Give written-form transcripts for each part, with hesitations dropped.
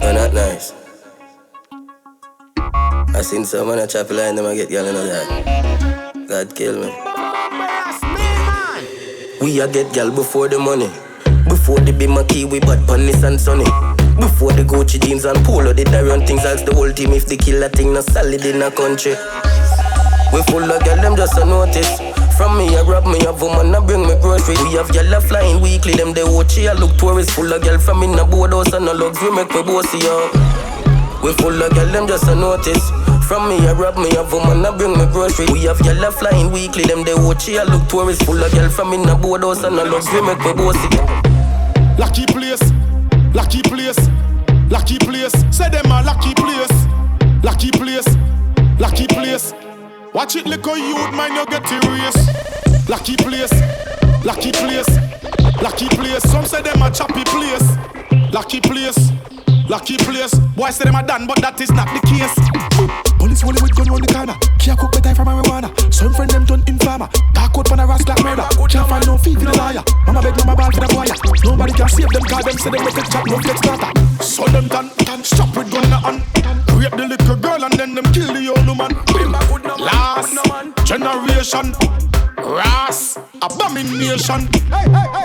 Oh, not nice. I seen someone at Capleton, them I get y'all into that. God kill me. We a get y'all before the money. Before the Bima Kiwi, Badman and Sunny. Before the Gucci jeans and polo, they run things. Ask the whole team if the killer thing not solid in a country. We full of girl, them just a notice. From me, I rob me, a woman, I bring me groceries. We have y'all flying weekly, them they watch I look tourists. Full of girl from in a boardhouse and a luxury, make me bossy, yo. We full of girl, them just a notice. From me, I rob me, a woman, I bring me groceries. We have y'all flying weekly, them they watch I look tourists. Full of girl from in a boardhouse and a luxury, make me bossy. Lucky place, lucky place, lucky place. Say them a lucky place, lucky place, lucky place. Watch it like a youth, man, you get erased. Lucky place, lucky place, lucky place. Some say them a choppy place. Lucky place, lucky place. Boy say them a done, but that is not the case. Police rolling with gun round the corner. Can't cook better from marijuana. Some friend them turn informer. Dark out pan a rascal like murder. Can't find no feet for the liar. Mama beg mama ball for the boy. Nobody can save them cause them say them make a chat no get starter. So them done, stop with gun on. Rape the little girl and then them kill the old woman. Last generation, ras, abomination.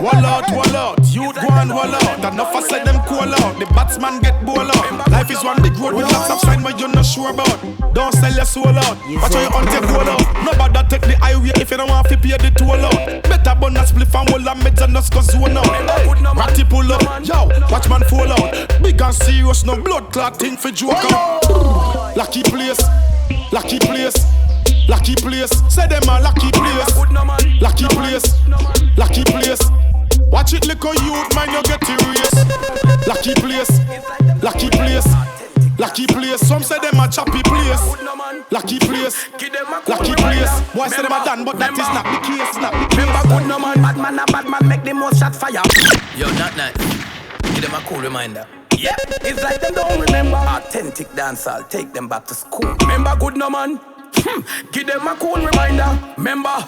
Wall out, youth go and wall out. Enough I said them cool out. The batsman get ball out. Life is one big road with lots of signs where you're not sure about. Don't sell your soul out. Watch how you untake roll out. Nobody take the highway if you don't want to pay the toll out. Better burn a spliff and hold a meds and just go zone out. Ratty pull up, yo, watch man fall out. Big and serious, no blood clot thing for joke out. Lucky place, lucky place, lucky place. Say them a lucky place, lucky place, lucky place. Watch it like a youth, man, you get erased. Lucky place, lucky place, lucky place. Some say them a choppy place. Lucky place, lucky place. Boy say them a done, but that is not the case, not the case. Remember good no man, Badman make the most shot fire. Yo, not nice. Give them a cool reminder. Yeah, it's like them don't remember. Authentic dancehall, take them back to school. Remember good no man. Give them a cool reminder. Remember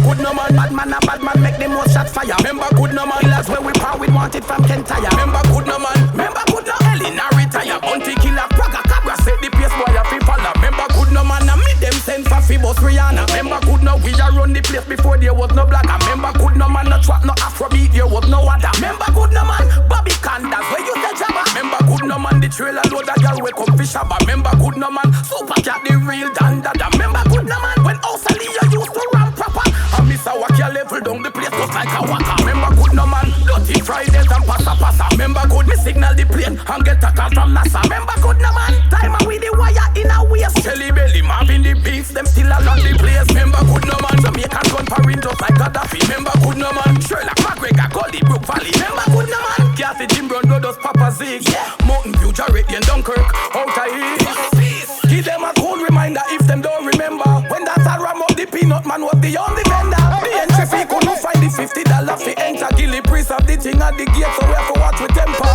good no man. Badman make the most shot fire. Remember good no man. That's where we power we want it from Kentire. Remember good no man. Remember good no Elena retire. Bounty killer Spragga Cabra set the pace boy a fi follow. Remember good no man. I meet them send for Fibos Rihanna. Remember good no we a run the place before there was no black. Remember good no man. No trap no Afrobeat there was no other. Remember good no man. Bobby Candas where you say Jabba. Remember good no man. The trailer load a girl we come fish Shabba. Remember good no man. Super cat the real dandada. Remember good no man. When Australia used to run proper. And Miss Awakia level down the place just like a waka. Remember good no man. Dirty Fridays and passa. Remember good me signal the plane and get a call from NASA. Remember good no man. Time with the wire in a waist. Shelly belly Marvin the beef. Them still along the place. Remember good no man. Jamaican gun for just like Gaddafi. Remember good no man. Sherlock McGregor Gully Brook Valley. Remember good no man. Kathy Jim Brown Dodos Papa Zig. Yeah. Mountain View Jarrett and Dunkirk. Out of here. Give them a cool reminder if them don't remember. When that ram up the peanut man was the only vendor. The entry fee couldn't find the $50 fee enter. Gilly priest of the thing at the gate, so we have to watch with temper.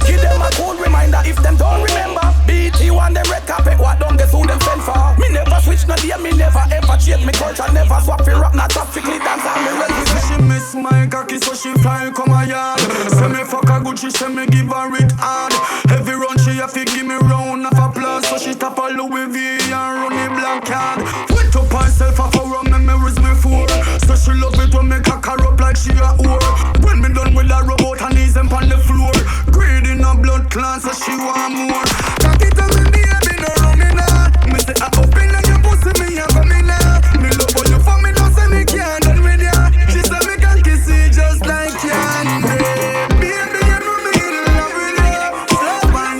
Give them a cool reminder if them don't remember. BT one them red carpet, what don't guess who them send for. Me never switch no day, me never ever change me culture, never swap for rap, not strictly dance and me represent. She miss my cocky, so she fly come a yard. Say me fuck a good, she say me give her it hard. Every run she have to give me round of applause, so she tap a Louis V and run a black card. Went up herself off her own memories me for. So she love it when me cock her up like she a whore. When me done with her robot her knees them on the floor. Greed in her blood clan so she want more. Cock it to me baby no running out. Me say I open and you pussy me a coming out. Me love how you for me don't say me can't done with ya. She say me can kiss it just like candy. Baby you know me in love with ya.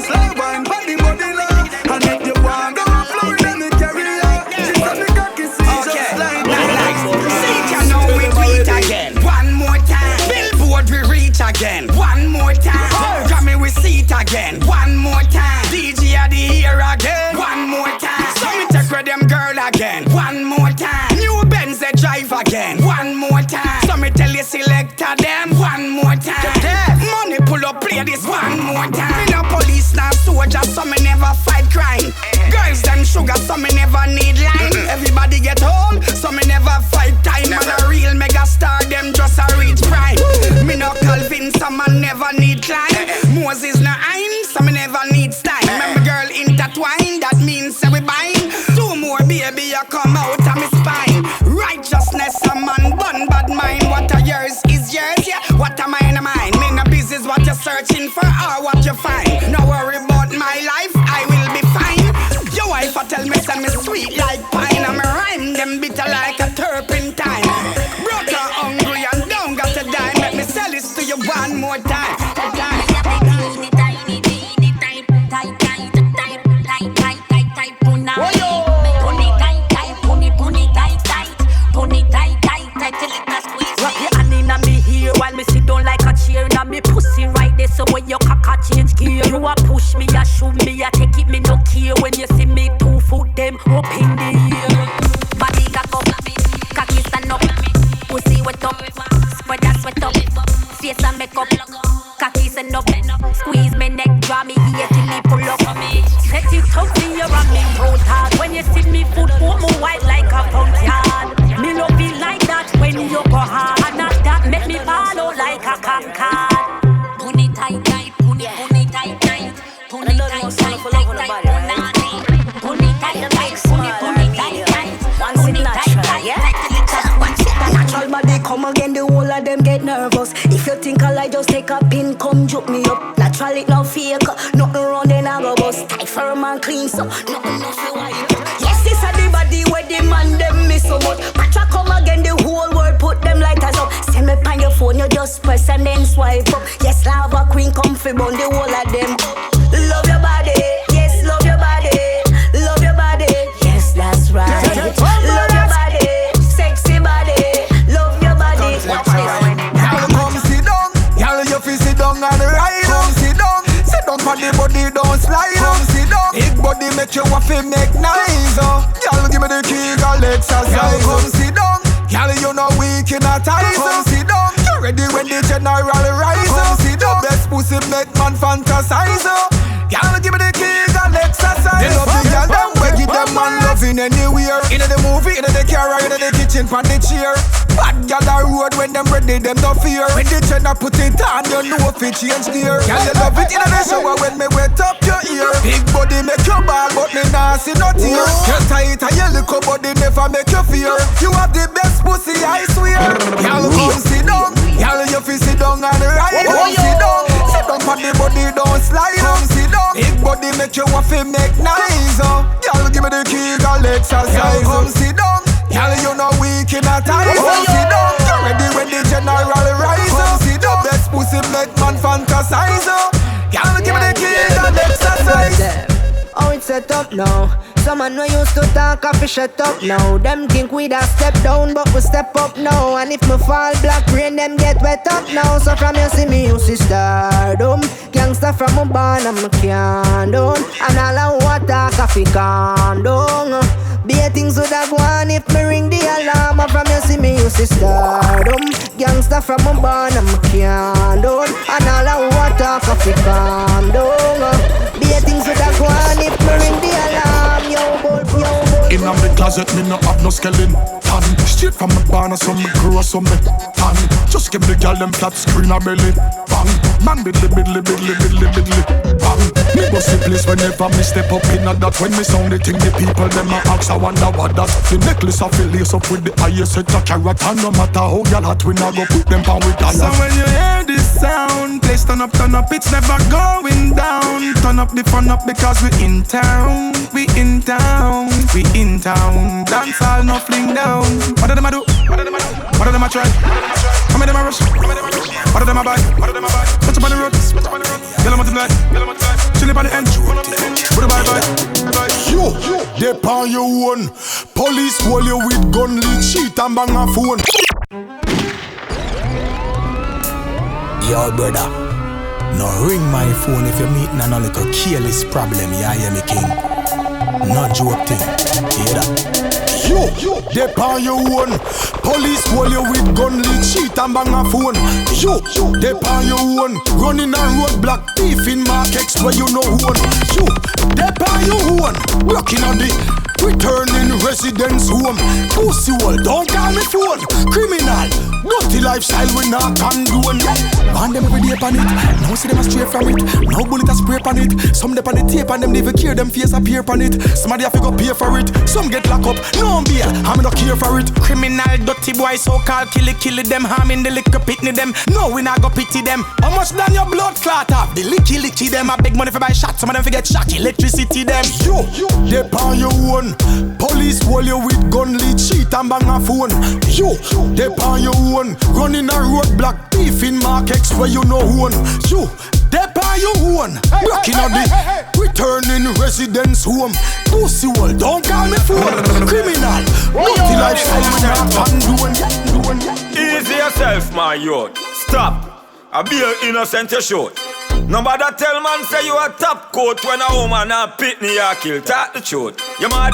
Slow wine, body love. And if you want go floor then me carry ya. She say me can kiss it just like again. One more time. Billboard we reach again. One more time. Grammy we see it again. One more time. DJ at the here again. One more time. So me take with them girl again. One more time. New Benz they drive again. One more time. So me tell you selector them. One more time. Money pull up play this one more time. Me no police now soldier so me never fight crime. Girls them sugar so me never need line. Everybody get home so me never fight time. Man a real mega star them just a reach prime. Me no Calvin some man never need climb. Moses not One more time. While me sit down like a chair, now me pussy right there. So when your caca change gear, you a push me, a shoot me, a take it, me no care. When you see me 2 foot them up in the air. Body cock up, cocky stand up, pussy wet up, spread that sweat up, face and make up, cocky stand up, squeeze me neck, draw me here till me pull up. Set it up in your and me throat hard. When you see me foot, put me white like a front yard. Me love it like that when you go hard. Make me follow like a concord. Pony tight, tight, pony tight, tight. Pony tight, tight, tight, tight. Pony tight, tight, pony tight, tight. Pony tight, tight. Natural body come again, the whole of them get nervous. If you think I lie, just take a pin, come juke me up. Natural it no fake, nothing wrong then I go bust. Tight firm and clean, so nothing no feel white. Yes, this is the body where the man them miss so much. Patra come again, the whole world put them lighters up. Send me on your phone, you just press and then swipe up. Yes, lava queen come fi bun the whole of them. Love your body, yes, love your body. Love your body, yes, that's right. Love your body, sexy body. Love your body. Y'all come sit down, y'all you fi sit down and ride. Come sit down for the body don't slide. Come sit down, big body make you waffle make nice. Y'all give me the key, girl exercise. Y'all come sit down, y'all you know weak in a ties. Come sit down, you ready when the general rise. Come sit down, best pussy make man fantasize. Y'all give me the key, girl exercise. They love the girl them, we give them man loving anywhere. In the movie, in the car, in the kitchen, on the chair. Bad girl a road when them ready, them no fear. When the gender put it on, you know if it change gear. Girl you love it in the shower when me wet up your ear. Big body make you ball, but me nah see no tear. You tight and you little body never make you fear. You have the best pussy, I swear. Y'all come sit down, y'all you fi sit down and ride. Come sit down, sit down for the body don't slide. Come sit down, big body make you waffle make nice. Y'all give me the key, girl exercise. Come sit down, y'all you know weak in a ties. Come sit down, you ready when the general rise. Come sit down, best pussy make man fantasize. Y'all give me the key, girl exercise. Oh, it's set up now. Someone no used to talk, I fi shut up now. Them think we da step down, but we step up now. And if me fall black rain, them get wet up now. So from you see me, you see stardom. Gangsta from my barn, I'm a can down. And all I want talk, I fi calm down. Be a things would have gone if me ring the alarm. And from you see me, you see stardom. Gangsta from my barn, I'm a can down. And all I want talk, I fi calm down. Be a things would have gone if me ring the alarm. In the closet, me no have no skeleton. Straight from my barn, so me grow so me tan. Just give the girl them flat screen a belly. Bang, man biddly, bang. Me go see place whenever me step up in a that. When me sound the thing, the people them a ask, I wonder what that. The necklace of the lace up with the highest set of carrot. And no matter how y'all hot, we not go put them down with diet. So when you hear this sound, please turn up, it's never going down. Turn up the fun up because we in town. We in town, we in town. Dance all no fling down. What do them a do? What do them a do? What do them a try? How many them a rush? What do them a buy? Touch up on the road. Yellow mountain light. Chilling by the end. Put a bye. Yo, Deh Pon Yuh Own. Police hold you with gun, lead, cheat and bang a phone. Yo, brother, no ring my phone if you're meeting a little careless problem. Yeah, hear me, king. No joke thing. Hear that? Yo, Deh Pon Yuh Own. Police hold you with gun, lead, cheat and bang a phone. Yo, Deh Pon Yuh Own. Running a roadblock, thief in markets where you know own. Yo, Deh Pon Yuh Own. Working on the returning residence home. Pussy wall, don't call me phone. Criminal, dirty lifestyle we not condone. Man them every day on it. Now see them a stray from it. Now bullet a spray on it. Some dep on the tape and them never care. Them face appear on it. Somebody have to go pay for it. Some get locked up. No beer, I'm not care for it. Criminal, dirty boy, so called kill them. Harming the liquor pitney them. No, we not go pity them. How much done your blood clot up? The licky them. I big money for buy shots. Some of them forget shock electricity them. Yo, Deh Pon Yuh Own. done. Police hold you with gun, lead, cheat and bang a phone. You, Deh Pon Yuh Own. Running a roadblock, thief in Mark X where you know own. You, Deh Pon Yuh Own. Blocking out the returning residence home. Pussy wall, don't call me phone. Criminal, multi-lifestyle when you're doing. Easy yourself, my youth. Stop. I be an innocent you shoot. Nobody tell man say you a top coat when a woman a pitney a kill. Talk the truth. You mad?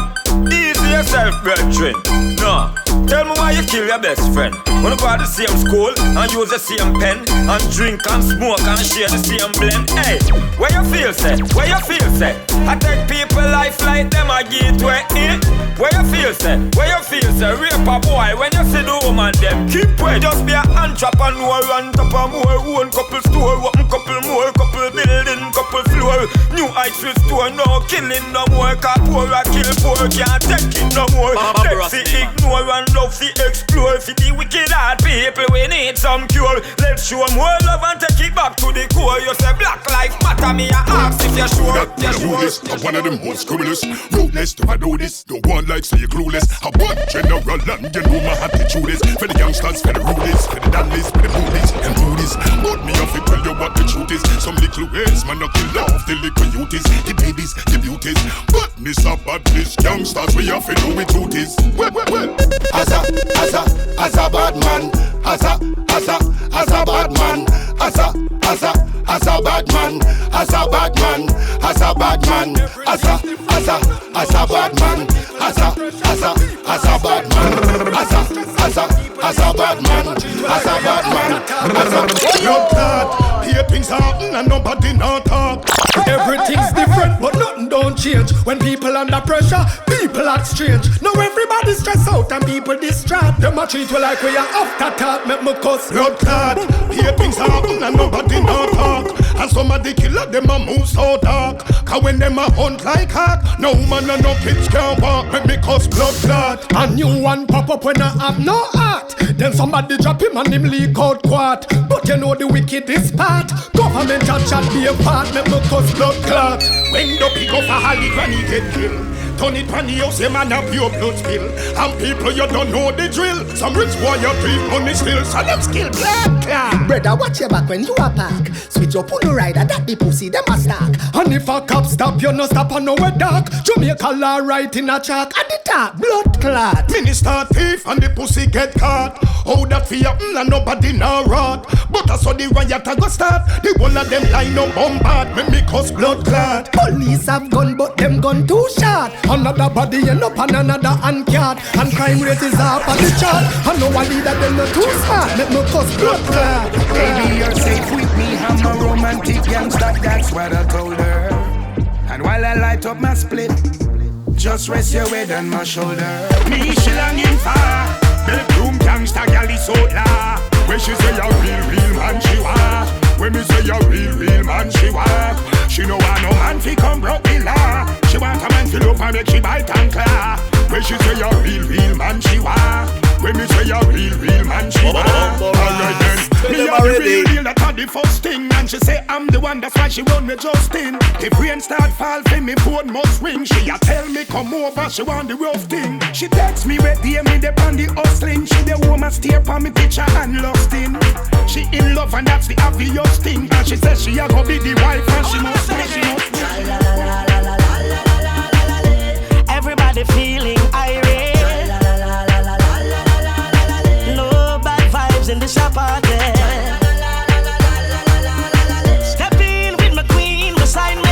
Easy yourself, brethren. No. Tell me why you kill your best friend. Wanna go to the same school and use the same pen and drink and smoke and share the same blend. Hey, where you feel set? Where you feel set? I take people life like them a gateway in. Where you feel set? Where you feel set? Rape a boy when you see the woman them. Keep way, just be a entrepreneur on top of more. One couple store, open couple more, couple building, couple floor. New heights with store, no killing no more. Cause poor a kill poor, can't take it no more. Let's see ignore and love to explore. For the wicked hard people, we need some cure. Let's show more love and take it back to the core. You say black life matter, me I ask if you're sure. You're sure. This, I'm one of them most criminals. Ruthless if I do this. Don't go on like say you're clueless. I'm one general and you know my attitude is. For the youngsters, for the rudies, for the dandies, for the booties and booties. But me off to tell you what the truth is. Some little ways, man, I kill off the little youties, the babies, the beauties. But this a badness, youngsters, we have to know we duties. Well. As a bad man, as a bad man, as a bad man, as a bad man, as a bad man, as a bad man, as a bad man. Your God, here things happen and nobody not talk. Everything's different, but nothing don't change. When people under pressure, people act strange. Now everybody stress out and people distraught. Them a treat we like we are after talk. Make me cuss blood clot. Here things happen and nobody not talk. And some of the killer them a move so dark. Cause when them a hunt like hawk, no man and no kids can walk. Make me cuss blood clot. A new one pop up when I have no heart. Then somebody drop him and him leak out quart. But you know the wickedest part. Government chat be a part. Make me cuss blood clot. When the pick up a holly granny get killed. Turn it pan the house, a man have your blood spill. And people you don't know the drill. Some rich boy you drink money still. So them skill black clock. Brother, watch your back when you a park. Switch up on the rider, that the pussy them a stack. And if a cop stop, you no stop and nowhere dark. Jamaica law right in a chalk. At the top, blood clot. Minister thief and the pussy get caught. How that fear and nobody now rot. But I saw the riot a go start. The one of them line up bombard. Make me cause blood clot. Police have gun but them gun too short. Another body end up on another handcart. And crime rate is up on the chart. And no one leader them not too smart. Make me cause blood clot. Baby, you're safe with me. I'm a romantic youngster, that's what I told her. And while I light up my split, just rest your head on my shoulder. Me she longing for bedroom gangster gal is out la. When she say a real man she want. When me say a real man she want. She no want no man fi come broke the law. She want a man fi love and make she bite and claw. When she say a real man she want. When me say a real man she want. Alright then, me a the real that a the first thing. And she say I'm the one, that's why she run me Justin. If rain start fall for me phone must ring. She a tell me come over, she want the rough thing. She text me with the me dey on the hustling. She the woman stare on me picture and lost in. She in love and that's the obvious thing. And she says she a go be the wife and she must be. Everybody feeling irate. No bad vibes in this party. Step in with my queen beside me.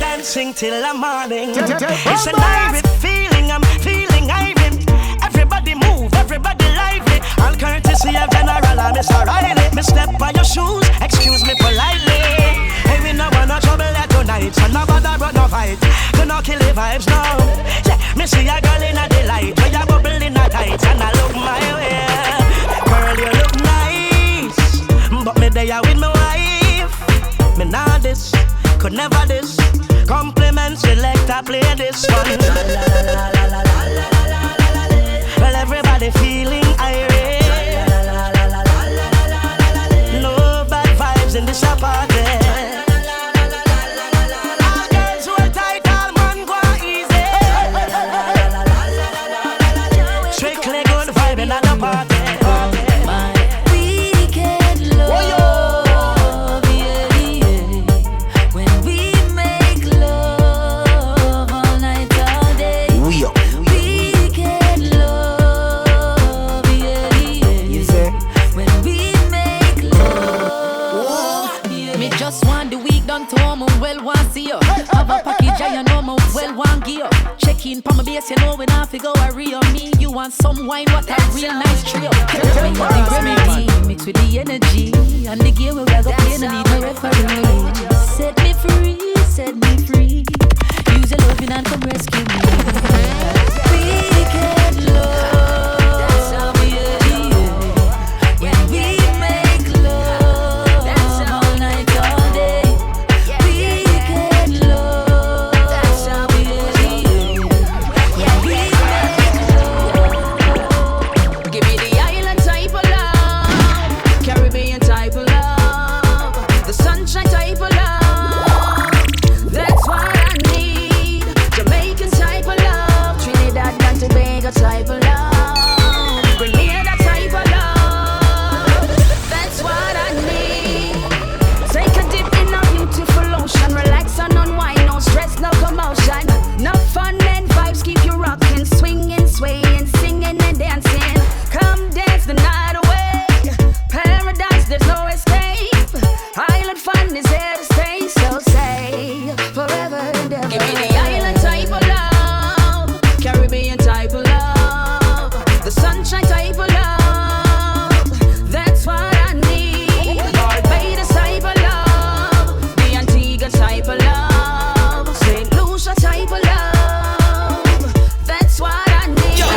Dancing till the morning. It's an irate feeling, I'm feeling irate. Everybody move, everybody lively. All courtesy of General and Mr. Riley. Me step by your shoes, excuse me politely. Hey, we no want no trouble there tonight. So no bother but no fight. Do not kill the vibes now. Yeah, me see a girl in a delight. Where you bubble in a tight and I look my way. Girl, you look nice. But me there with my wife. Me not this, could never this. Compliments select, I play this one. Well, everybody feeling irate. No bad vibes in this party. All girls who are tight, all keen pa my base, you know when I go a real me. You want some wine, what a real nice trio. The remedy mix with the energy, and the gear we got go play, no need no referee. Set me free, set me free. Use your loving and come rescue me. Wicked love, that's how we live. When we make love, that's all night, all day. Wicked love, that's how we live. When we make love. Give me the island type of love, Caribbean type of love, the sunshine type of love. That's what I need. Jamaican type of love, Trinidad and Tobago type of love, Grenada type of love. That's what I need. Take a dip in a beautiful ocean, relax and unwind, no stress, no commotion. No fun and vibes keep you rocking, swinging, swaying, singing and dancing. Come dance the night away. Paradise, there's no escape. Island fun is here to stay, so say forever and ever. Give me the island type of love, Caribbean type of love, the sunshine type of love. That's what I need. Barbados type of love, the Antigua type of love, St. Lucia type of love. That's what I need. Yo,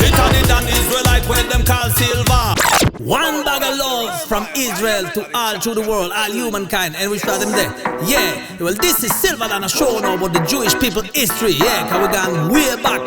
hit on it and Israelite when them call silver. One bag of love from Israel to all through the world, all humankind, and we start them there. Yeah, well, this is Silverdon, a show now about the Jewish people history. Yeah, cause we gone way back.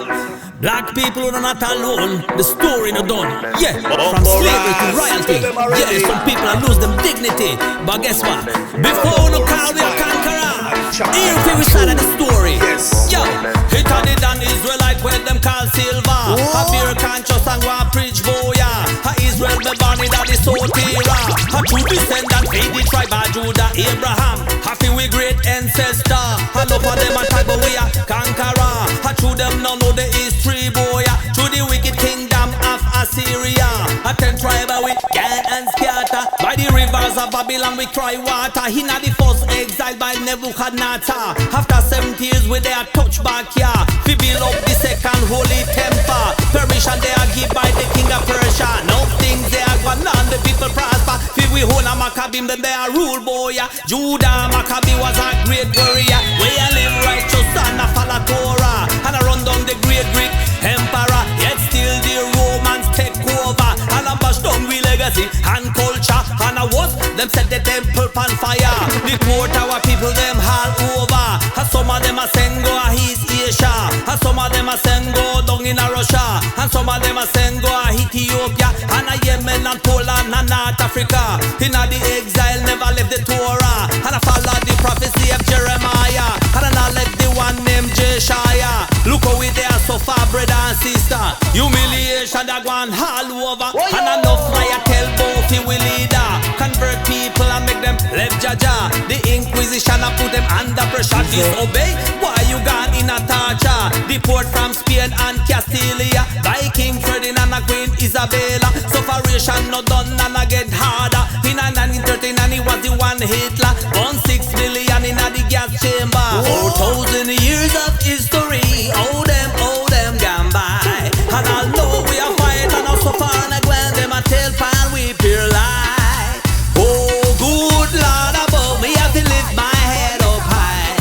Black people are not alone, the story not done. Yeah, from slavery to royalty. Yeah, some people are lose them dignity. But guess what? Before no call we a conqueror. Here we started the story. Yo, hit on it and Israelite when them call silver. A beer conscious and one preach boya. A Israel be born in that is so Tearah. A true descendant feed the tribe of Judah, Abraham. Happy we great ancestor. And up on them a type of we a conqueror. A true them no know the history boya. Through the wicked kingdom of Assyria. A 10 tribe with gang and scatter. By the rivers of Babylon we cry water. He not the first exile by Nebuchadnezzar. After 70 years we there touch back here. We build up the second holy temple. Permission they are given by the king of Persia. No things they are going on, the people prosper. We hold a Maccabee, then they are rule boy. Judah Maccabee was a great warrior. We live righteous and a follow Torah. And I run down the great Greek emperor. Yet still the Romans take over. And I bash down we legacy and culture. And I was them set the temple on fire. The court our people them all over. And some of them are send go a East Asia. And some of them are send go down in a Russia. And some of them are send go a Ethiopia. And a Yemen and Poland and North Africa. In the exile never left the Torah. And I follow the prophecy of Jeremiah. And I let the one named Jeshaiah. Look how we there so far, brother and sister. Humiliation that gone all over. And enough fire tell both we leader. Convert people and make them left Jaja. The Inquisition and put them under pressure. Disobey, why you gone in a torture? Deport from Spain and Castilla. By King Ferdinand and Queen Isabella. Sufferation not done and I get harder. In 1939 he was the one Hitler. 1.6 million in the gas chamber. 4,000 years of history. Oh them gone by. And I know we are fight and I suffer and I when them a tell pan we peer lie. Oh good Lord above me have to lift my head up high.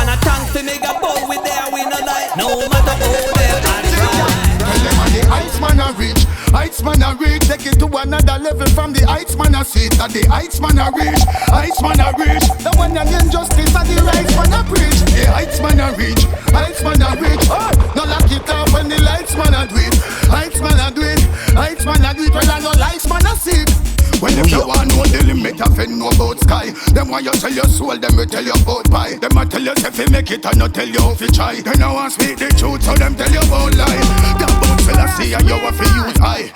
And I thank for me go bow with their win a night. No matter how them I try. Tell them the heights man a reach. Heights man a reach, take it to another level from the heights man a sit. That the heights man a reach, heights man a reach. The one that injustice and the rights man a preach. The heights man a reach, heights man a reach. Oh, no lock it off when the lights man a do it. Heights man a do it, heights man a do it. Well I know lights man a sit. When them you want know the limit of it know about sky. Them want you tell your soul, them will tell you about pie. Them a tell you if you make it and not tell you if you try. They no want speak the truth, so them tell you about lie. That about Selassie and you have to use I,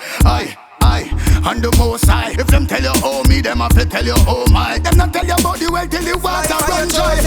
and the most high. If them tell you oh me, them have to tell you oh my. Them not tell you about the well till the water run dry.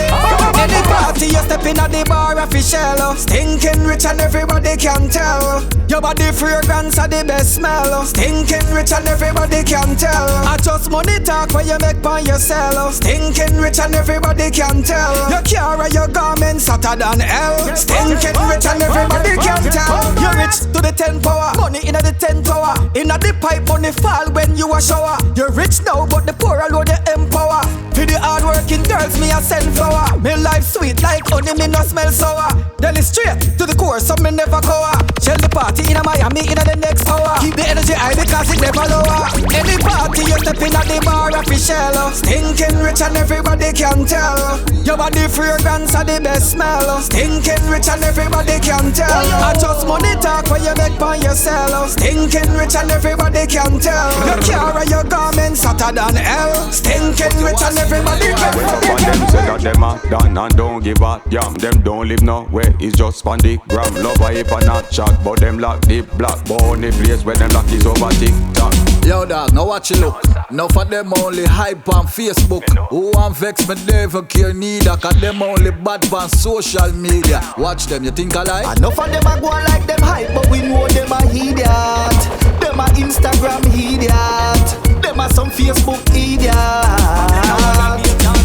Any party you step in at the bar official. Stinking rich and everybody can tell. Your body fragrance are the best smell. Stinking rich and everybody can tell. I just money talk when you make by yourself. Stinking rich and everybody can tell. Your car and your garments hotter than hell. Stinking rich and everybody can tell. You're rich to the 10 power. Money in the 10 power. In the pipe money fall when you a shower. You're rich now but the poor alone the empower. For the hard working girls me a send flower. Me life sweet like honey me no smell sour. Then it's straight to the core so me never cover. Shell the party in Miami in the next hour. Keep the energy high because it never lower. Any party you step in at the bar official. Stinking rich and everybody can tell. Your body fragrance are the best smell. Stinking rich and everybody can tell. I just money talk when you make by yourself. Stinking rich and everybody can tell. Your car and your garments hotter than hell. Stinking rich and everybody can tell. Them say that them are done and don't give a damn. Them don't live nowhere, it's just on the gram. Love a hip and not chat, but them lock the black bone the place where them lock is over TikTok. Yo dog, now watch you look. Now for them only hype on Facebook. Who want vex me never care neither. Cause them only bad on social media. Watch them, you think I lie? Enough of them a go like them hype, but we know them a idiot. Them a Instagram idiot. Them a some Facebook idiot.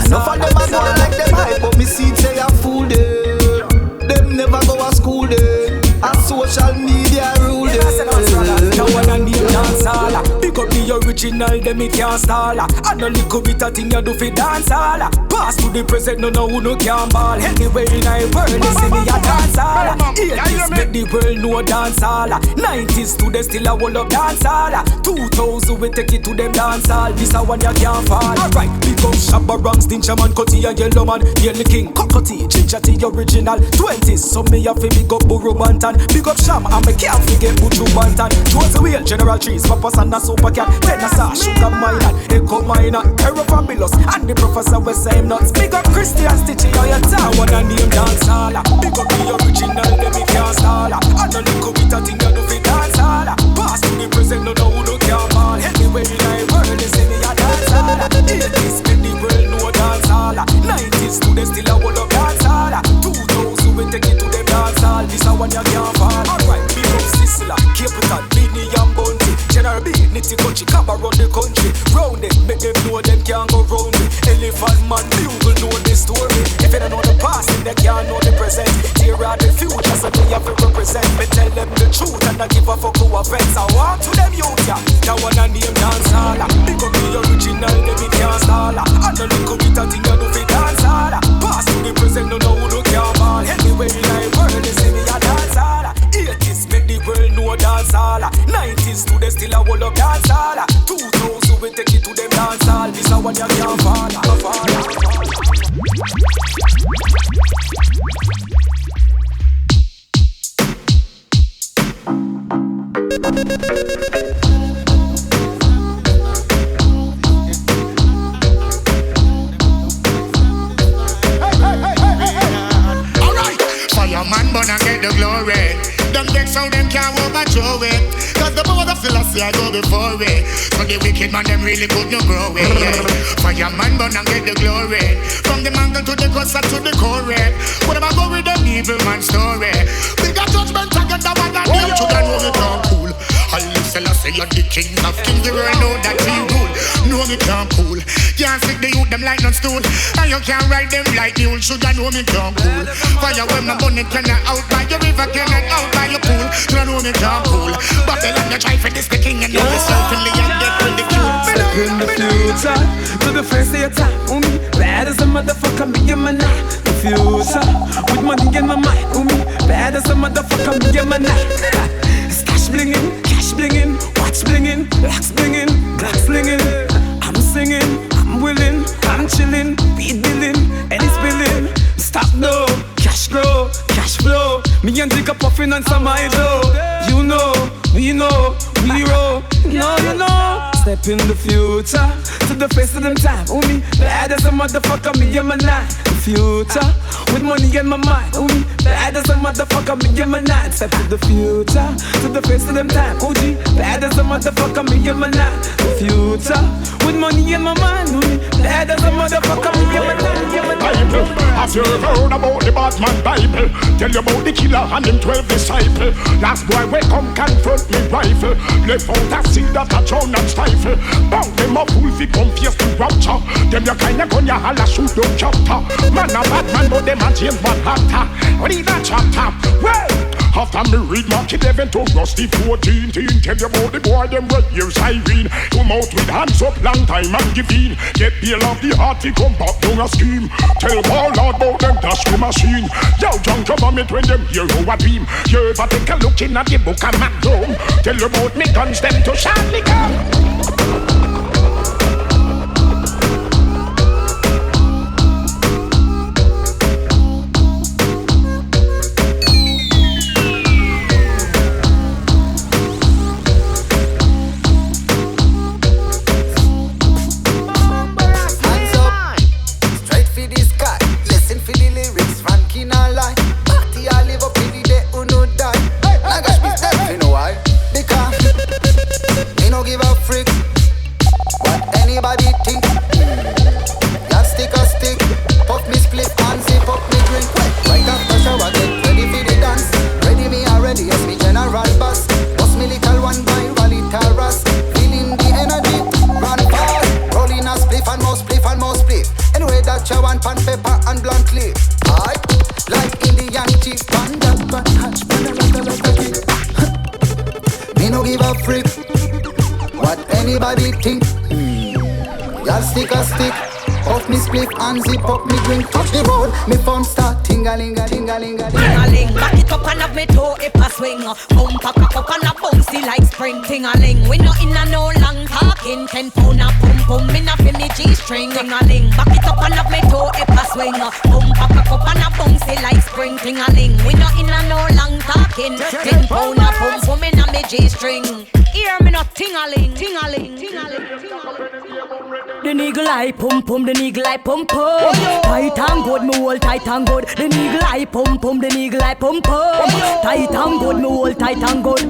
Enough of them a go like them hype, but me see say a fool them. Them never go to school them. And social media rule them. Now one and the dance all. Pick up the original, them it can't stall. And a little bit of thing you do fi dance all. Pass to the present, no who no can ball. Anyway in the world, they see me a dance all. 80s make the world know dance all. 90s to they still a hold up dance all. 2000 we take it to them dance all. This a one you can't fall. Alright, big up Shabba Ranx, Dincha Man, Cutty and Yellow Man, Yellow King, Cockatee, Ginger Tea original. 20s, so me have to big up Buju Banton. Big up Cham, and me can't forget Buju Banton. Towards the wheel, General Trees, Papas and a Super Cat, Tennessee, Sugar Minor, Echo Minor, Error Fabulous, and the Professor we say him nuts. Big up Christian Stitchy, or your town, one and name dance all. Big up the original, them it can't stall. And a little bit of thing you do fi dance all. Pass to the present, no who no can ball. Anyway in the world, they say me a dance all. 80s make the world know dance all. 90s to they still a hold up dance all. 2000 we take it to them dance all. This a one you can't fall. Alright, big up Sisla, Capleton, Beenie and Bunty, General B, Nitty Country, Cabba run the country. Round it, make them know them can't go round it. Elephant Man, Bugle know the story. If they don't know the past, then they can't know the present. Tearah the future, so they have to represent. Me tell them the truth and I give a fuck who offense. I walk to them youth, yeah. Now one and name dance all. Big up the original, them it can't stall. And a little bit of thing you do fi dance all. Pass to the present, no who no can ball. Anyway in the world, they say me a dance all. 80s make the world know dance all. 90s to they still a hold up dance all. 2000 we take it to them dance all. This a one you can't fall. Alright, Fireman gonna get the glory. Them decks how them can't overthrow it. Cause the power of philosophy I go before it. So the wicked man them really could no grow it, yeah. Fireman gonna get the glory. From the mangle to the crosser to the core. What am I go with them evil man story? We got judgment again, the one that them children know it all cool. I listen, I say you're the king of kings. The world know that he rule. Know me can't cool. Can't stick the youth them like no stool. And you can't ride them like mule. Should I know me can't cool. Fire when my bunny cannot out by your river, cannot out by your pool. Should I know me can't cool. Babylon you try for this the king and you be certainly and get ridiculed. Step in the future to the first day of time. Me bad as a motherfucker, me and my night. The future with money in my mind. Me bad as a motherfucker, me and my night. Cash blingin', watch blingin', locks blingin', glass blingin'. I'm singing, I'm willing, I'm chillin', beat billin', and it's billin'. Stop no, cash grow, cash flow. Me and Dick puffin' on some idol. You know, we know, we roll. No, you know. Step in the future to the face of them time. Me bad as a motherfucker, me and my night. The future with money in my mind. Me bad as a motherfucker, me and my night. Step to the future to the face of them time. OG bad as a motherfucker, me and my night. The future with money in my mind. Bad as a motherfucker, Have you ever heard about the Badman Bible? Tell you about the killer and him 12 disciples. Last boy we come confront me rifle. Left out a seed that a drown and stifle. Bound them up wolf fi come face to rapture. Them you kinda gun ya holla shoot down chapter. Man a bad man but them a James Bond actor. Read that chapter. Well, after me read Mark 11 to Rusty 14. Tell you about the boy them red years Irene. Come out with hands up long time and give in. Get bail of the heart fi come back down a scheme. Tell all Lord about them dash the machine. Yo, young government when them hear how I dream. You ever take a look in at the book of Macdome? Tell you about me guns them to Charly come. Zip up me drink, touch the road. Me phone start ting-a-ling-a, ting-a-ling-a, ting-a-ling. Back it up and up me toe, it a swing. Boom, pack up and a bouncy like spring. Ting-a-ling, we not in a no long talking. 10 pound a boom boom, me not feel me G-string. Ting-a-ling, back it up and up me toe, it a swing. Boom, pack up and a bouncy like spring. Ting-a-ling, we not in a no long talking. 10 pound a boom boom, me not me G-string. Hear me not ting-a-ling, ting-a-ling, ting-a-ling, ting-a-ling. The niggle eye pum pum, the niggle eye pum pum. Tight and good, me hold tight and good. The niggle eye pum pum, the niggle eye pum pum. Tight and good, me hold tight and good.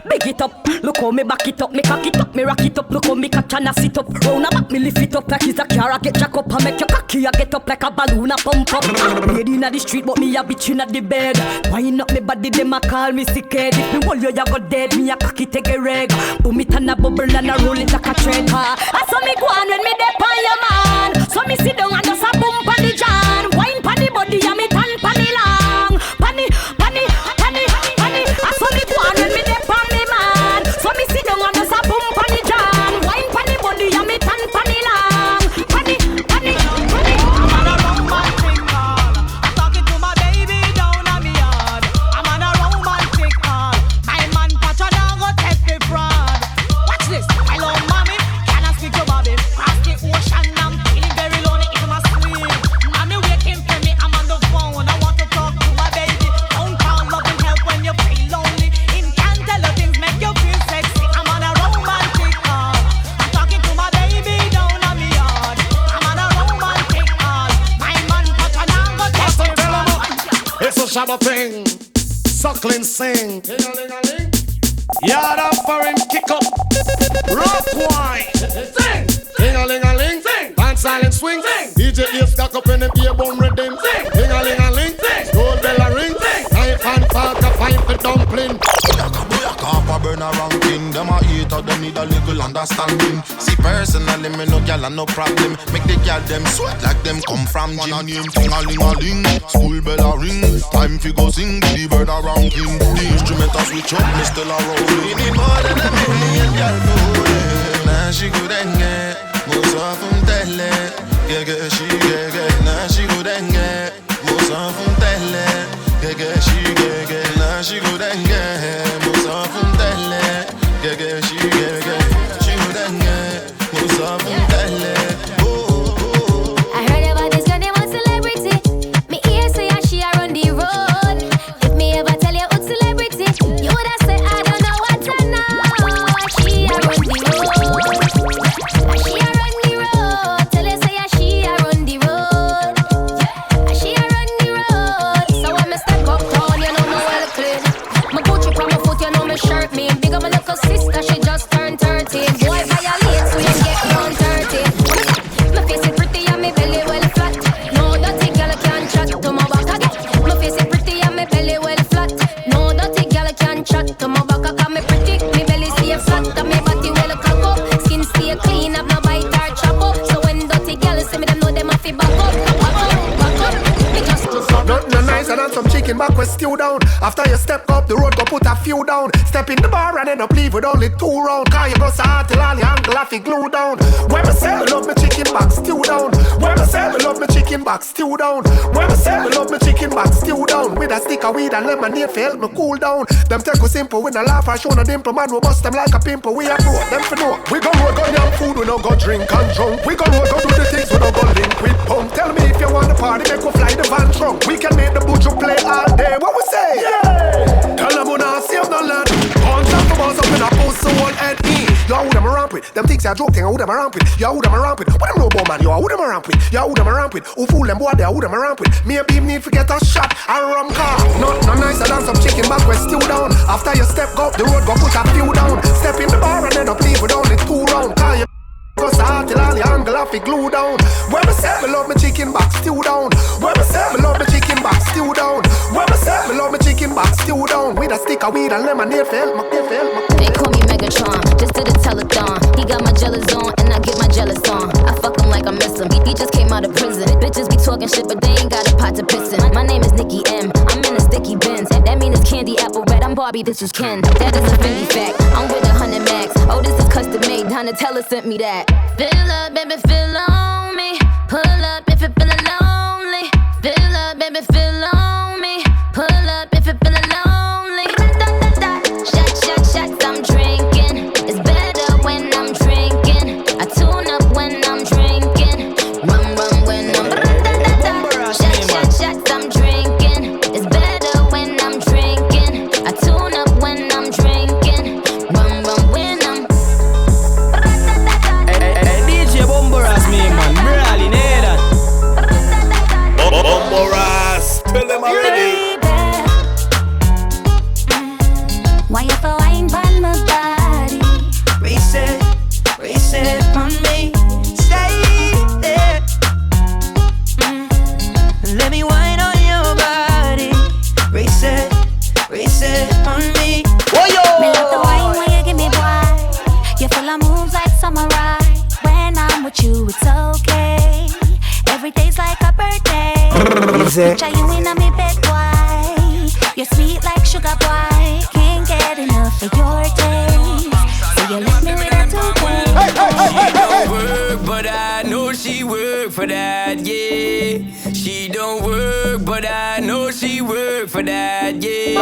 Big it up, look how me back it up, me cock it up, me rock it up. Look how me catch and a sit up. Round about me lift it up like it's a car. I get jack up and make your cocky. I get up like a balloon a pump up. Lady inna the street, but me a bitch inna the bed. Wind up me body, them a call me sick head. If me hold you, you go dead. Me a cocky take a reg. Boom it and a bubble and a roll it like a thread. I saw me go on when me Deh Pon Yuh man. So me sit down and just a boom pan the John. Wine pan the body and me tan pan the long. Panny, panny, panny, panny. I saw me go on when me Deh Pon me man. So me sit down and just a boom pan the John. Wine pan the body and me tan pan the long. Panny, panny, panny. I'm on a romantic call. I'm talking to my baby down on me yard. I'm on a romantic call. My man Patra now go take the fraud. Watch this. Hello mommy, can I speak to Bobby? Cross the ocean, I'm feeling very lonely in my sleep. Mommy waiting for me, I'm on the phone. I want to talk to my baby. Phone call, love and help when you feel lonely. Him can tell you things make you feel sexy. I'm on a romantic call. I'm talking to my baby down on me yard. I'm on a romantic call. My man Patra now go take the fraud. It's a shabba thing. Suckling sing. Yard up for him kick up. Rock wine. Sing. Ding-a-ling-a-ling. Sing. Dance silent swing. Sing. DJ ears stack up in the beer bone Riddim. Sing. Ding-a-ling-a-ling. Sing. Gold bell a ring. Sing. Knife and fork a fight for dumpling. Half a burner ranking. Them a eater, them need a little understanding. See personally, me no gyal and no problem. Make the gyal them sweat like them come from gym. Man a name ting-a-ling-a-ling. School bell a ring. Time fi go sing. The bird a ranking. The instrument a switch up. Me still a rolling. We need more than a million gyal know it. Now she good and get most of them tell it. Yeah, she get. Now she good and get most of them tell it. Yeah, she get. Now she good and get most of them tell it. Yeah, she get. She good and get most of them tell it. I heard about this girl, they want celebrity. Me ear say she a run the road. If me ever tell you who's celebrity, you woulda say I don't know what I know. She a run the road. She a run the road. Tell her say she a run the road. She a run the road. So when me step up down, you know me well clean. My Gucci from my foot, you know me shirt me. Big up my little sister, she just turned 13. Boy violate, so you get down. me see me, them know them a fi back up. Me just nothing nicer than some chicken back with stew down. After you step up the road, go put a few down. Step in the bar and end up leave with only 2 rounds. Cause you go start till all the angle off glue down. When me say me love me chicken back stew down. When me say me love me chicken back stew down. When me say me love me chicken back stew down. With a stick of weed and lemonade for help me cool down. Them take us simple with a laugh and show no dimple. Man we bust them like a pimple. We a know them for know. We gon' roll gun yam food, we no go drink and drunk. We gon' roll go do the things we no go link with punk. Tell me if you want the party, make we fly the van trunk. We can make the Buju play all day. What we say? Yeah. Tell them we not save no land. Punch up the boss up in a post so all head in. Yo, who them a ramp with? Them things are joke thing. Who them a ramp with? Yo, who them a ramp with? What them know about man? Yo, who them a ramp with? Yo, who them a ramp with? Who fool them boy there? Who them a ramp with? Me and Beam need to get a shot. A rum car. No nicer than some chicken back with stew down. After you step up the road, go put a few down. Step in the bar and end up leave with only 2 rounds. Cause you go start till all the angle off it glue down. When me say me love me chicken back stew down. When me say me love me chicken back stew down. When me say me love me chicken back stew down. With a stick of weed and lemonade for help me. They call me Megatron, just did a telethon. He got my jealous on, and I get my jealous on. I fuck him like I miss him. He just came out of prison. Bitches be talking shit, but they ain't got a pot to piss in. My name is Nikki M. I'm in a sticky Benz. That mean it's candy apple red. I'm Barbie, this is Ken. That is a Fendi fact. I'm with 100 max. Oh, this is custom made. Donatella sent me that. Fill up, baby, fill on me. Pull up if you're feeling lonely. Fill up, baby, fill on me. Pull up if you're feeling lonely. Shots, I'm drinking. It's better when I'm drinking. I tune up when I'm drinking. Rum when I'm shots, I'm drinking. It's better when I'm drinking. I tune up when I'm drinking. Rum when I'm. Hey, DJ Bomboras, me man, really need that. Bomboras, tell them already. Why you for wine on my body? Reset on me. Stay there. Let me wine on your body. Reset on me. Oh yo! Me love the wine when you give me boy. You full of moves like samurai. When I'm with you, it's okay. Every day's like a birthday. Picture you in a me bed, boy. You're sweet like sugar, boy. Can't get enough of your taste. So you left me with a 2-way. She don't work, but I know she work for that, yeah. She don't work, but I know she work for that, yeah.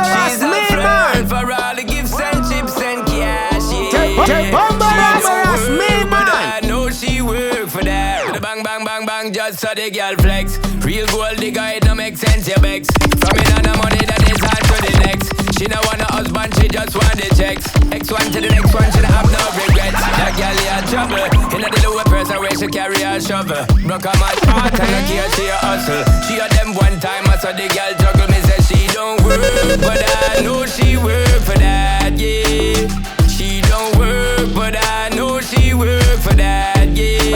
She's a flirt for all the gifts and chips and cash, yeah. She don't work, but I know she work for that. The bang, bang, bang, bang, just so the girl flex. Real gold digger, it don't make sense, you vex. From in on the money that is hard to the next. She don't want a husband, she just want the checks. X1 to the next one, she don't have no regrets. That girl in trouble. In a little person where she carry a shovel. Broke her my heart and I care she a hustle. She had them one time, I saw the girl juggle. Me say she don't work, but I know she work for that, yeah. She don't work, but I know she work for that, yeah.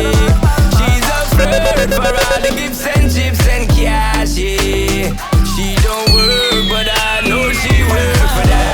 She's a flirt for all the gifts and chips and cash, yeah. She don't work, but I know she work for that.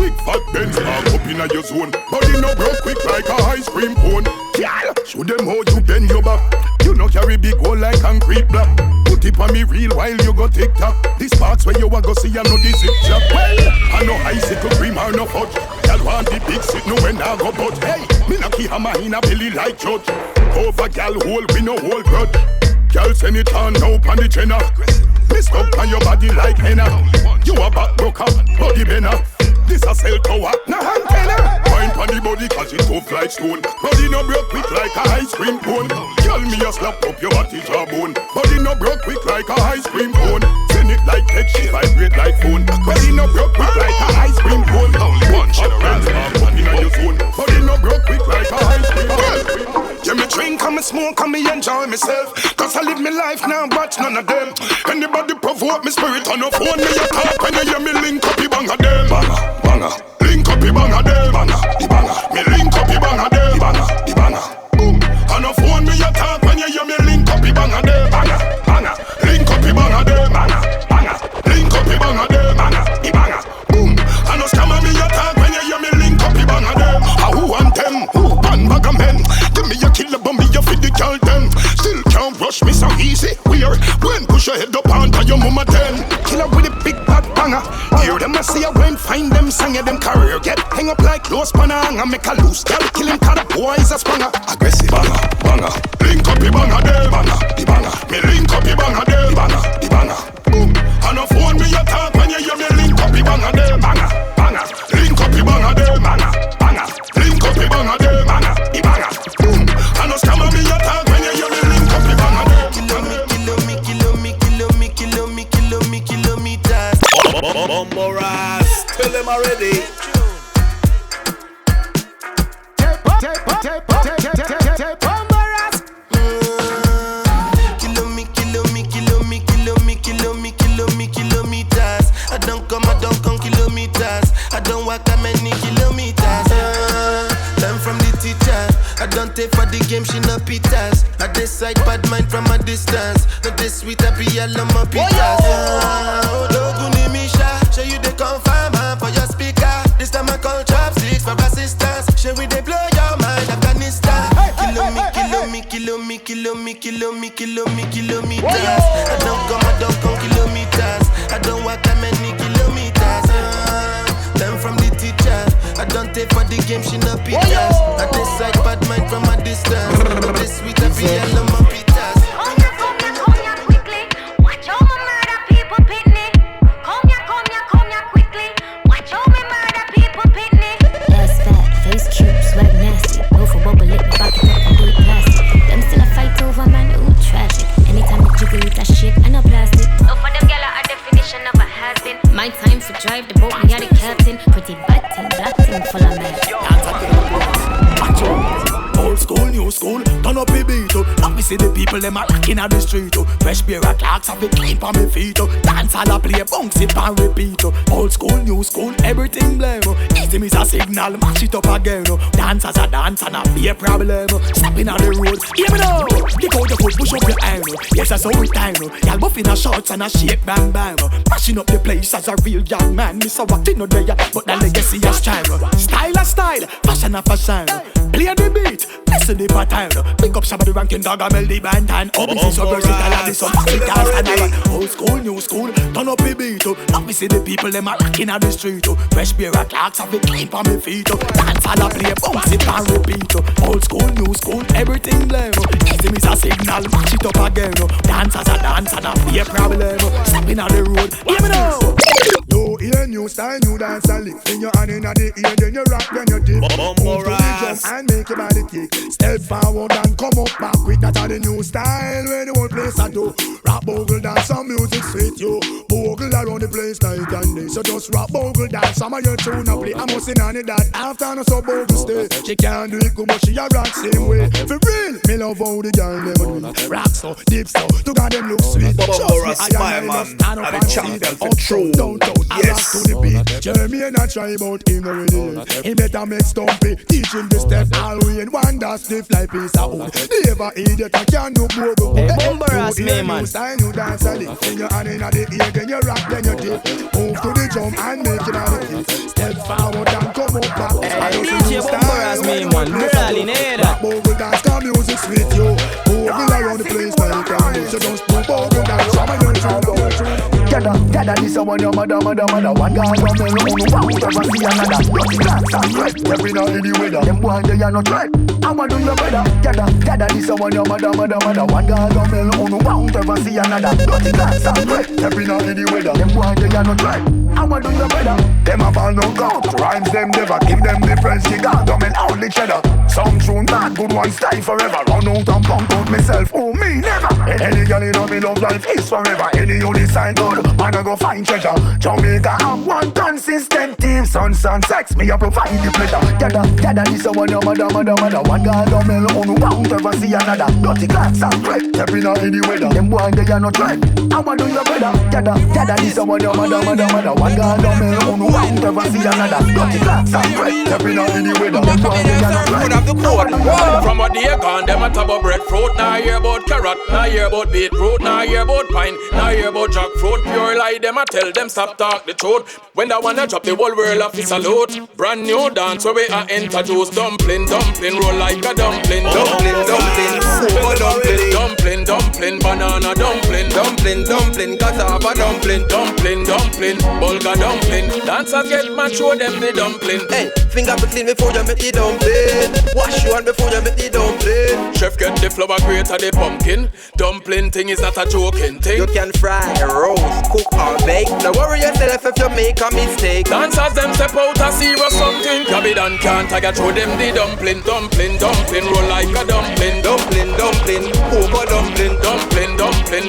Big fat Benz park up in your zone. Body no broke quick like a ice cream cone. Girl, show them how you bend your back. You know carry big hole like concrete block. Put it on me real while you go TikTok. This parts where you a go see I know this zip job. Well, I know icicle cream or no fudge. Y'all want the big sit no when I go but hey, me lucky hammer in a belly like judge. Over gal hole we no hole grudge. Gal send it on now pan the Jenna. Me stuck on your body like henna. You a back broker, body bender. This a cell tower, na antenna. Point on the body cause it tough like stone. Body no broke quick like a ice cream cone. Girl me a slap up your body jawbone. Body no broke quick like a ice cream cone. Send it like text, she vibrate like phone. Body no broke quick like a ice cream cone. One shot friends are popping on your phone. Body no broke quick like a ice cream cone. Yeah, me drink and me smoke and me enjoy myself. Cause I live me life now, but none of them. Anybody provoke me spirit on the phone, me a talk when you hear me link up the bang of them. Banger, banger, link up the bang of them. Banger, the banger, me link up the bang of them. Banger, the banger, boom. On the phone me a talk when you hear me link up the bang of them. Banger, banger, link up the bang of them. Banger, banger, link up the bang of them. Banger, the banger, boom. On the scammer me a talk when you hear me link up the bang of them. Who want them? Who one bag of men? Me a killer but me a feed the girl them. Still can't rush me so easy. Weird when push your head up onto your mama then. Killer with a big bad banger. Hear them I see I went find them sang them career. Get hang up like close pan and make a loose. Girl kill him cause the boy is a spanger. Aggressive banger, banger. Link up the banger them. Banger, the banger. Me link up the banger them. Banger, the banger. Boom. On the phone me a talk when you hear me link up the banger them. Banger, banger. Link up the banger them. Banger, banger. Link up the banger them. Banger, the banger. No scammer me a talk when you hear me link up the bang kilometers. Bomboras, tell them already. Kilometers. I don't come kilometers. I don't walk that many kilometers. Learn from the teacher. I don't take for the game, she no pitas. I decide bad mind from a distance. Not this sweet, I be all on my pitas. Doguni Misha, show you the confirm for your speaker. This time I call chopsticks for assistance. Show we they blow your mind, Afghanistan. Kilometers. I don't come kilometers. I don't walk that many kilometers. Learn from the teacher. I don't take for the game, she no pitas. I decide bad mind from a distance. But this sweet, I be all on my pitas. Come ya quickly. Watch how me murder people pitney. Come ya quickly. Watch how me murder people pitney. Ass fat, face cute, swag nasty. No for bubble, lick my pocket up and do it plastic. Them still a fight over man, ooh tragic. Anytime I jiggle with that shit, I no plastic. No for them gyal a definition of a has-been. My time for drive the boat, me a the captain. Pretty bad thing, black thing full of man. Old school, new school, turn up the beat. Let me see the people, them a locking on the street. Fresh pair of Clxxt have it clean on me feet. Dance all a play, bounce it and repeat. Old school, new school, everything blame. Easy is a signal, match it up again. Dance as a dance and a be a problem. Stepping on the road, hear me now. Kick out your foot, push up your hand. Yes, that's how we time. Y'all buff in a shorts and a shake bang bang. Mashing up the place as a real young man. Miss a what in no day, but the legacy is time. Style a style, fashion a fashion. Play the beat, listen the pattern. Pick up some of the ranking dog and Deh Pon Yuh Own. This is so versatile and this so massive dance and I old school, new school, turn up the beat. Let me see the people, them a locking on the street. Fresh pair of Clxxt have it clean on me feet. Dance all a play, bounce it and repeat. Old school, new school, everything blame. Easy is a signal, match it up again. Dance as a dance and a be a problem. Stepping on the road, hear me now. Yo, hear new style, new dance and lick. In your hand in the ear, then you rock, then you dip. Move to the jump and make your body kick. Step forward and come up back quick. That's the new style where the whole place I do. Rap bogle dance, some music sweet you. Bogle around the place night and day. So just rap bogle dance, some of your tune a play. I'm missing on it that after no so bogle stay. She can't do it good, but she a rock same way. For real, me love how the girl them do it. Rock so, deep so, to God them look sweet. Trust me, I am enough stand up and see them. Up, down, yes. To the beat, Jeremy and I try about him already. He better make stumpy, teach him the step all way and one that stiff like piece of wood. Never idiot, I can't do bogle. Bomberas, me man. New style, new dance, and lick. In your hand in the ear, then you rock, then you dip. Move to the drum and make it on the kick. Step forward and come up back. DJ Bomberas, me man. Really, need that. Bogle dance, come music sweet, yo. Bogle around the place. just move out your dance. Dada, this a one your mother. One girl come in, won't ever see another. Dirty clocks and threat, every now any weather. Them boy they are no threat. I'ma do your better. Dada, this a one your mother. One girl come in, won't ever see another. Dirty clocks and threat, every now any weather. Them boy they are no threat. I'ma do your better. Them a ball no count, rhymes them never. Give them difference, you got them and only cheddar. Some tune bad, good ones stay forever. Run out and pump out myself, oh me never. Any girl in me love life is forever. Any you decide good, man I go find treasure. Jamaica have one consistent team. Son, sex, me a provide the pleasure. Dada, this a one your mother. One girl come in, won't ever see another. Dirty clocks and threat, every now any weather. Them boy they are no threat. I'ma do your better. Dada, this a one your mother. One girl come in, won't ever see another. Dirty clocks and threat, every now any weather. Them boy they are no threat. From a day gone, them a talk about breadfruit. Now hear about carrot, now hear about beetroot, now hear about pine, now hear about jackfruit. Pure lie, them a tell them stop talk the truth. When that wanna drop the whole world off his salute. Brand new dance where we are introduce. Dumpling, roll like a dumpling. Dumpling, banana dumpling, cassava dumpling, bulgur dumpling. Dancers get mad, show them the dumpling. Hey, finger be clean before you make the dumpling. Wash your hand before you make the dumpling. Chef get the flour greater the pumpkin. Dumpling thing is not a joking thing. You can fry, roast, cook or bake. Don't worry yourself if you make a mistake. Dancers them step out and see or something. Cabidon can't I get through them the dumpling. Roll like a dumpling. Cocoa dumpling,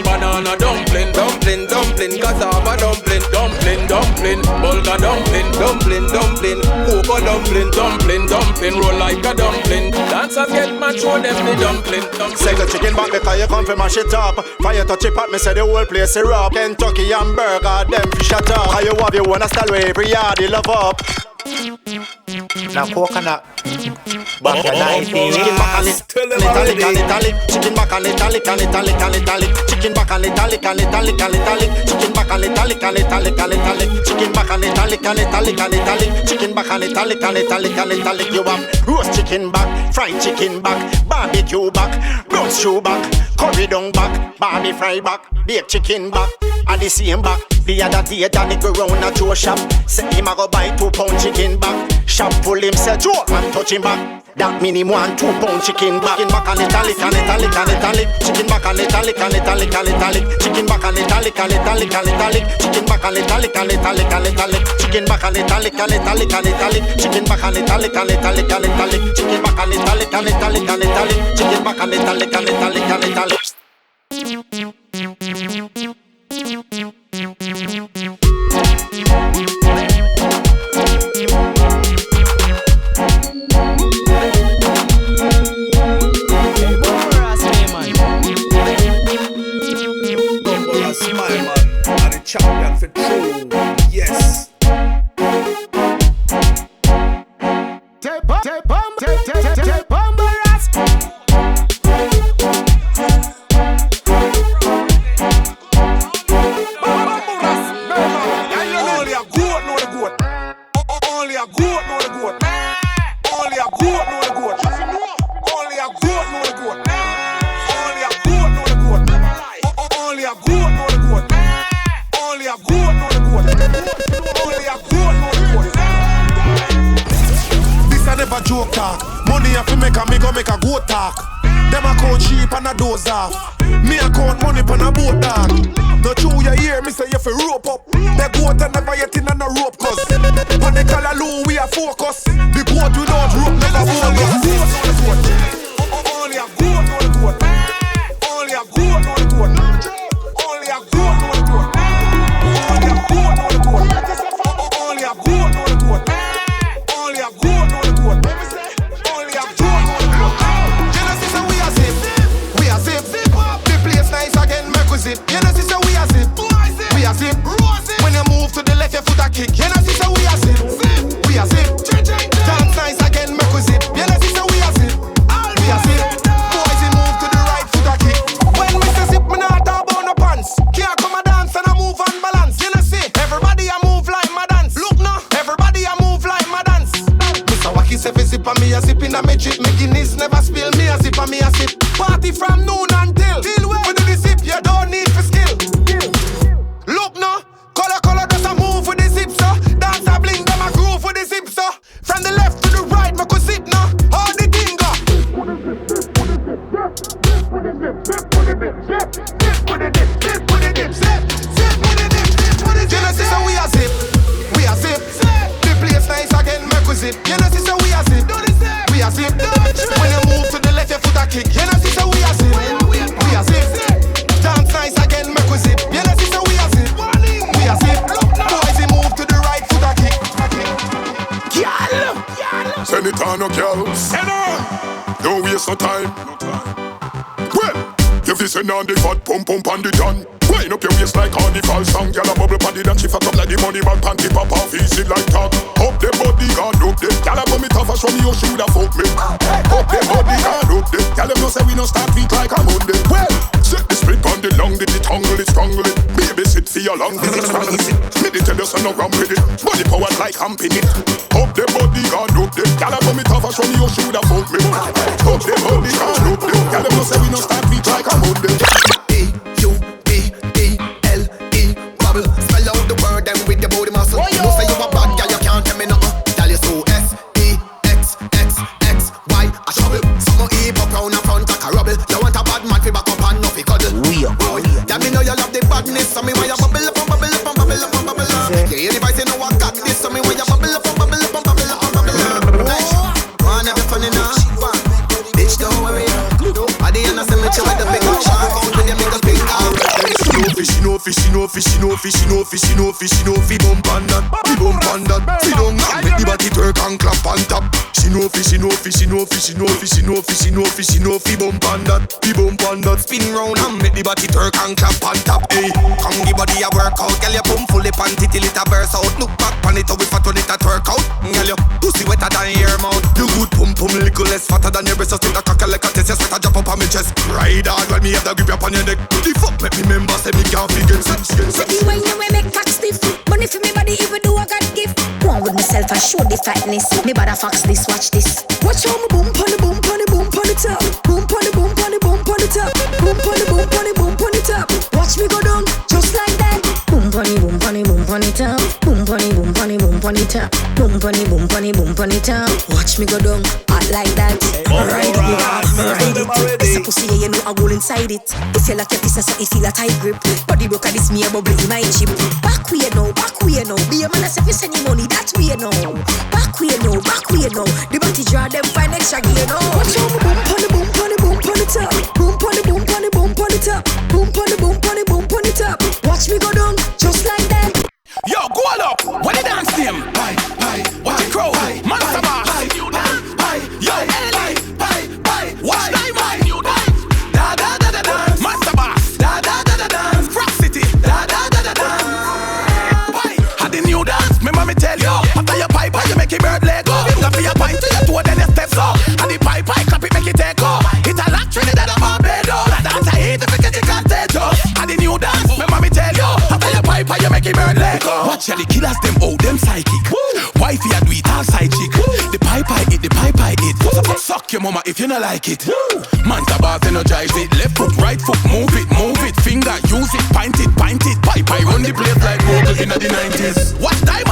banana dumpling, cassava dumpling, bulgur dumpling, cocoa dumpling, roll like a dumpling. Dancers get mad, show them the dumpling. Say the chicken back because you come from mash it up. Fire touch it pot, me say the whole place is up. Kentucky hamburger, them fish at up. How you have your one style where every yard you love up. Now coconut. Back your knife, chicken back and italic, chicken back and italic, chicken back and italic, chicken back and italic, chicken back and italic, chicken back and italic. You have roast chicken back, fried chicken back, barbecue back, roast stew back, curry down back, barbie fry back, baked chicken back, and the same back. The other day, Danny go round a Joe shop. Say him a go buy 2 pound chicken back. Shop full himself, Joe and touch him back. That mean him want 2 pound chicken back. Chicken back and italic. Chicken back and italic. Chicken back and italic. Chicken back and italic. Chicken back and italic. Chicken back and italic. Chicken back and italic. Chicken back and italic. Champion for true, yes. Joke talk. Money if you make a goat talk. Them a count sheep and a doze off. Me a count money pan a boat dog. No true you hear me say you fi rope up. The goat a never yet in a no rope cause when they call a low we a focus. The goat without rope never bogus. Only a goat know the goat. Only a goat know the goat. Only a goat know the goat. Only a goat know the goat. Only a goat know the goat. Only a goat know the goat. Only a goat know the goat. You know sister we a zip. We a zip. The place nice again make we zip. You know sister we a zip. We a zip. When you move to the left your foot a kick. You know sister we a zip. We a zip. Dance nice again make we zip. You know sister we a zip. We a zip. Boys he move to the right foot a kick. When we say zip me not talk about no pants. Can't come a dance and I move and balance. You know see everybody a move like my dance. Look now everybody a move like my dance. Mr. Wacky say fi zip and me a zip in a me drip. Me Guinness never spill me a zip and me a sip. Party from noon until we do the zip you no girls. Don't waste no time. Well, if you send on the fat pump on the gun, wind up your waist like carnival song. Gyal a bubble panty and she fuck up like the money bag panty pop off easy like that. Up the body gone up them. Gyal a vomit off a show me you shoulda fuck me. Up the body gone up them. Gyal them no say we no start week like a Monday. Well, set the split on the long, did it tangle it, strangle it. Baby sit for your long, did it strangle it. Me they tell you so no ram with it. Body power like humping it. Up the body gone up them. Gyal a vomit off a show me you shoulda fuck me. Up the body gone up them. Gyal them no say we no start week like a Monday. Bubble, spell out the word and with the body muscle. You know say you a bad guy, you can't tell me nothing. Tell you so S-E-X-X-X-Y a shovel. Some E pop round and front like a rubble. You want a bad man fi back up and no fi cuddle. Yeah, me know you love the badness. So me why you bubble up and bubble up and bubble up and bubble up. Yeah, hear the voice you know I got this. So me why you bubble up and bubble up and bubble up and bubble up. Wanna be funny now? Bitch don't worry. At the end I say me chill with the big shark. Out with the middle finger. Fishy no fi bump on that. Fi bump on that. Fi don't make the body twerk and clap on top. She no fi bump on that. Fi bump on that. Spin round and make the body twerk and clap on top. Hey, come the body a work out. Girl you pump fully panty till it a burst out. Look back on it how we fat when it a twerk out. Girl you pussy wetter than your mouth. You good pum little less fatter than your breast. Just think a cock like a test. Your sweat a drop up on me chest. Ride hard while me have the grip up on your neck. The fuck make me remember say me can't figure sense. When you make cock stiff, money for me body even do I got gift. One with myself I show the fatness. Me bada fox this, watch this. Watch how me boom pon the top. Boom pon the top. Boom pon the top. Watch me go down just like that. Boom pon the top. Boom pon the top. Watch me go down hot like that. Ride it. It's a pussy you know I go inside it. If you like your piece so it feel a tight grip. Body broke at this me a bubble in my chip. Back way now. Be a man as if you send you money that way now. Back way now. The body draw them find extra gear now. Watch out boom pon the top. Boom pon the top. Watch me go down just like that. Yo, go all up. What the dance name? What the crowd? Monster Boss. Yo, Ellie. Watch Diamond. Monster Boss. Frog City. Had the new dance. Remember me tell you. After your pipe, you make it bird leg go. After your pint to your toe, then you step so. And the pipe, clap it, make it take off. It's a lock, Trinidad and Barbados. That dance I hate if you get it contagious. And the new dance. Remember me tell you. After your pipe, you make it bird leg go. Watch the killers, them them psychic. Wifey, I do it all side chick. The pipe I eat. Suck your mama if you not like it. Manta Boss energize it. Left foot, right foot, move it. Finger, use it, pint it. Pipe I run the place like Google in the 90s. Watch Diamond.